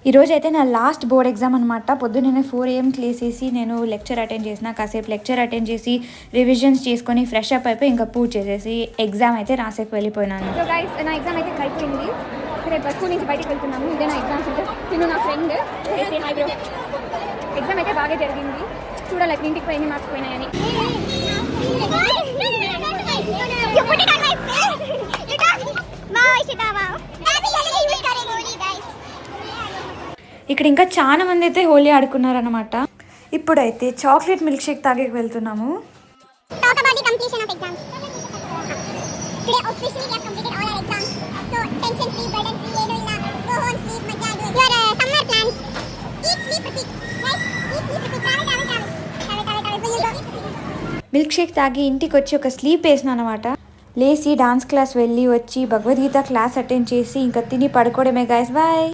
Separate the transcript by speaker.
Speaker 1: ఈరోజు అయితే నా లాస్ట్ బోర్డ్ ఎగ్జామ్ అనమాట. పొద్దున్నే 4 AM లేసేసి నేను లెక్చర్ అటెండ్ చేసిన. కాసేపు లెక్చర్ అటెండ్ చేసి రివిజన్స్ చేసుకొని ఫ్రెష్ అప్ అయిపోయి ఇంకా పూజ చేసేసి ఎగ్జామ్ అయితే రాసేకి వెళ్ళిపోయినాను.
Speaker 2: సో గైస్ నా ఎగ్జామ్ అయితే అయిపోయింది. రేపు స్కూల్ నుంచి బయటకు వెళ్తున్నాము. ఇదే నా ఎగ్జామ్ సెంటర్. తిను నా ఫ్రెండ్. ఎగ్జామ్ అయితే బాగా జరిగింది. చూడాలి ఇంటికి పోయి ఎన్ని మార్క్స్ పోయినాయని.
Speaker 1: ఇక్కడ ఇంకా చాలా మంది అయితే హోలీ ఆడుకున్నారనమాట. ఇప్పుడైతే చాక్లెట్ మిల్క్ షేక్ తాగేకి వెళ్తున్నాము. మిల్క్ షేక్ తాగి ఇంటికి వచ్చి ఒక స్లీప్ వేసిన అనమాట. లేచి డాన్స్ క్లాస్ వెళ్ళి వచ్చి భగవద్గీత క్లాస్ అటెండ్ చేసి ఇంకా తిని పడుకోవడమే గైస్. బాయ్.